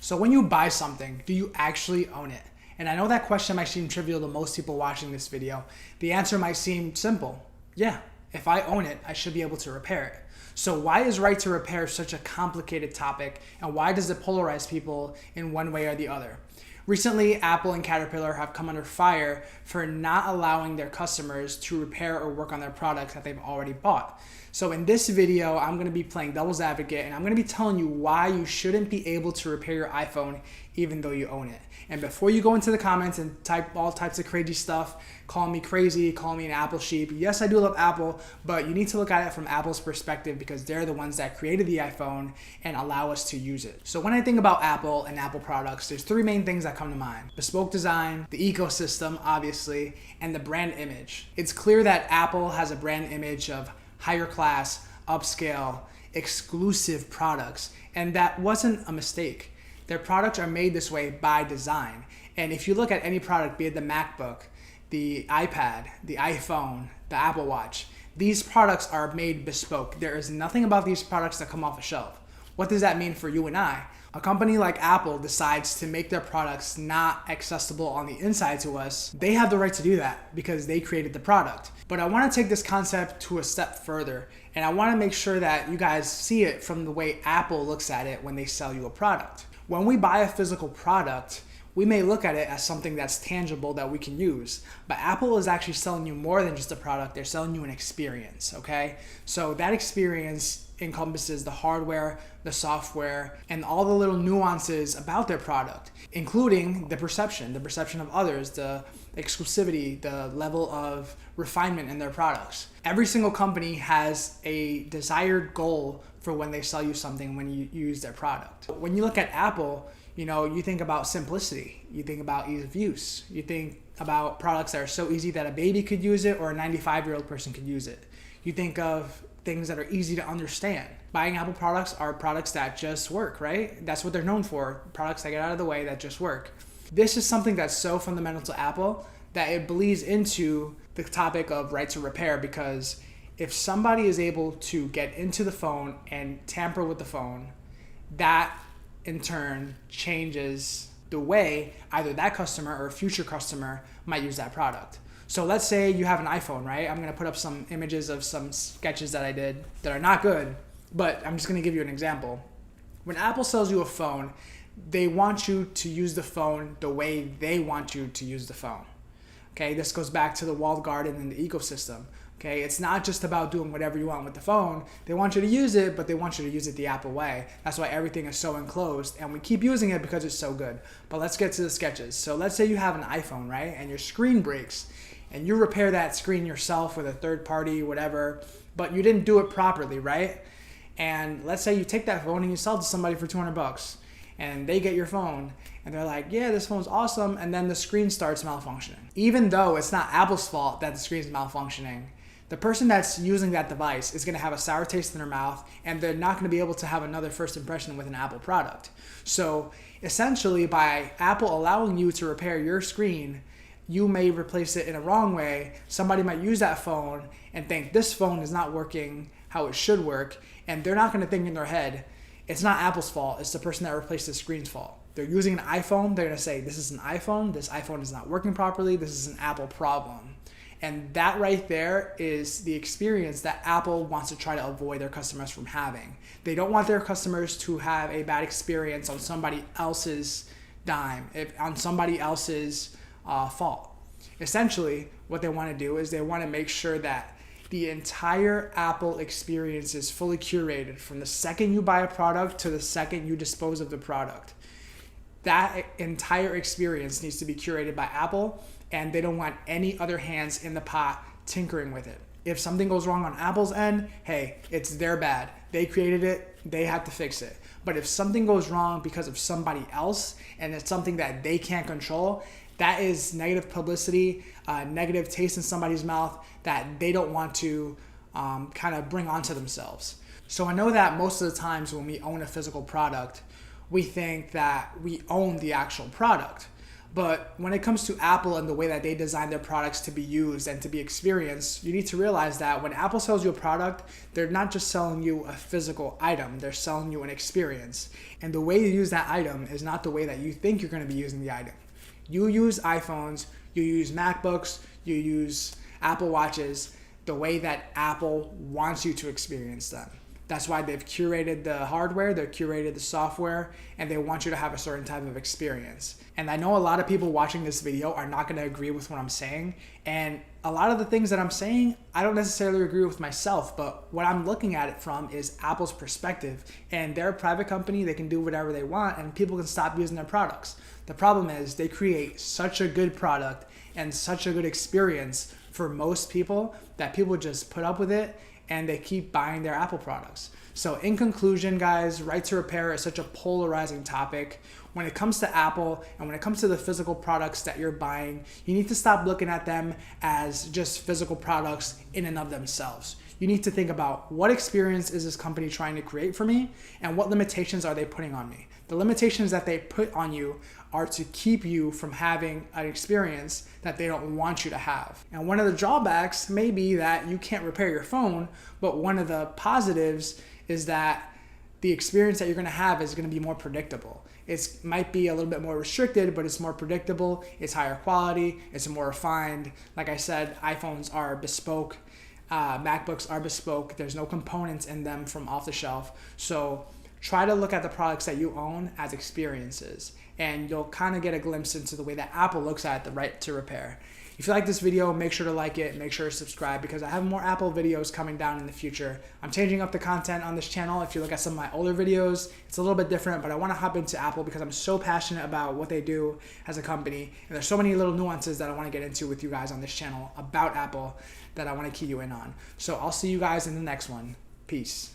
So when you buy something, do you actually own it? And I know that question might seem trivial to most people watching this video. The answer might seem simple. Yeah, if I own it, I should be able to repair it. So why is right to repair such a complicated topic, and why does it polarize people in one way or the other? Recently, Apple and Caterpillar have come under fire for not allowing their customers to repair or work on their products that they've already bought. So in this video, I'm going to be playing devil's advocate, and I'm going to be telling you why you shouldn't be able to repair your iPhone even though you own it. And before you go into the comments and type all types of crazy stuff, call me crazy, call me an Apple sheep. Yes, I do love Apple, but you need to look at it from Apple's perspective because they're the ones that created the iPhone and allow us to use it. So when I think about Apple and Apple products, there's three main things that come to mind: bespoke design, the ecosystem, obviously, and the brand image. It's clear that Apple has a brand image of higher class, upscale, exclusive products, and that wasn't a mistake. Their products are made this way by design. And if you look at any product, be it the MacBook, the iPad, the iPhone, the Apple Watch, these products are made bespoke. There is nothing about these products that come off a shelf. What does that mean for you and I? A company like Apple decides to make their products not accessible on the inside to us. They have the right to do that because they created the product. But I want to take this concept to a step further, and I want to make sure that you guys see it from the way Apple looks at it when they sell you a product. When we buy a physical product, we may look at it as something that's tangible that we can use, but Apple is actually selling you more than just a product. They're selling you an experience, okay? So that experience encompasses the hardware, the software, and all the little nuances about their product, including the perception of others, the exclusivity, the level of refinement in their products. Every single company has a desired goal for when they sell you something when you use their product. When you look at Apple, you think about simplicity, you think about ease of use, you think about products that are so easy that a baby could use it or a 95-year-old person could use it. You think of things that are easy to understand. Buying Apple products are products that just work, right? That's what they're known for, products that get out of the way that just work. This is something that's so fundamental to Apple that it bleeds into the topic of right to repair, because if somebody is able to get into the phone and tamper with the phone, that in turn changes the way either that customer or a future customer might use that product. So let's say you have an iPhone, right? I'm gonna put up some images of some sketches that I did that are not good, but I'm just gonna give you an example. When Apple sells you a phone, they want you to use the phone the way they want you to use the phone. Okay, this goes back to the walled garden and the ecosystem. Okay, it's not just about doing whatever you want with the phone. They want you to use it, but they want you to use it the Apple way. That's why everything is so enclosed, and we keep using it because it's so good. But let's get to the sketches. So let's say you have an iPhone, right? And your screen breaks, and you repair that screen yourself with a third party, whatever, but you didn't do it properly, right? And let's say you take that phone and you sell it to somebody for $200, and they get your phone, and they're like, yeah, this phone's awesome, and then the screen starts malfunctioning. Even though it's not Apple's fault that the screen's malfunctioning, the person that's using that device is going to have a sour taste in their mouth, and they're not going to be able to have another first impression with an Apple product. So essentially, by Apple allowing you to repair your screen, you may replace it in a wrong way. Somebody might use that phone and think this phone is not working how it should work, and they're not going to think in their head, it's not Apple's fault, it's the person that replaced the screen's fault. They're using an iPhone, they're going to say, this is an iPhone, this iPhone is not working properly, this is an Apple problem. And that right there is the experience that Apple wants to try to avoid their customers from having. They don't want their customers to have a bad experience on somebody else's dime, on somebody else's fault. Essentially, what they want to do is they want to make sure that the entire Apple experience is fully curated from the second you buy a product to the second you dispose of the product. That entire experience needs to be curated by Apple, and they don't want any other hands in the pot tinkering with it. If something goes wrong on Apple's end, hey, it's their bad. They created it, they have to fix it. But if something goes wrong because of somebody else and it's something that they can't control, that is negative publicity, negative taste in somebody's mouth that they don't want to kind of bring onto themselves. So I know that most of the times when we own a physical product, we think that we own the actual product. But when it comes to Apple and the way that they design their products to be used and to be experienced, you need to realize that when Apple sells you a product, they're not just selling you a physical item, they're selling you an experience. And the way you use that item is not the way that you think you're going to be using the item. You use iPhones, you use MacBooks, you use Apple Watches the way that Apple wants you to experience them. That's why they've curated the hardware, they've curated the software, and they want you to have a certain type of experience. And I know a lot of people watching this video are not going to agree with what I'm saying. And a lot of the things that I'm saying, I don't necessarily agree with myself, but what I'm looking at it from is Apple's perspective. And they're a private company, they can do whatever they want, and people can stop using their products. The problem is they create such a good product and such a good experience for most people that people just put up with it and they keep buying their Apple products. So in conclusion, guys, right to repair is such a polarizing topic. When it comes to Apple and when it comes to the physical products that you're buying, you need to stop looking at them as just physical products in and of themselves. You need to think about what experience is this company trying to create for me and what limitations are they putting on me. The limitations that they put on you are to keep you from having an experience that they don't want you to have. And one of the drawbacks may be that you can't repair your phone, but one of the positives is that the experience that you're gonna have is gonna be more predictable. It might be a little bit more restricted, but it's more predictable, it's higher quality, it's more refined. Like I said, iPhones are bespoke, MacBooks are bespoke, there's no components in them from off the shelf. So try to look at the products that you own as experiences, and you'll kind of get a glimpse into the way that Apple looks at the right to repair. If you like this video, make sure to like it, make sure to subscribe because I have more Apple videos coming down in the future. I'm changing up the content on this channel. If you look at some of my older videos, it's a little bit different, but I want to hop into Apple because I'm so passionate about what they do as a company. And there's so many little nuances that I want to get into with you guys on this channel about Apple that I want to key you in on. So I'll see you guys in the next one. Peace.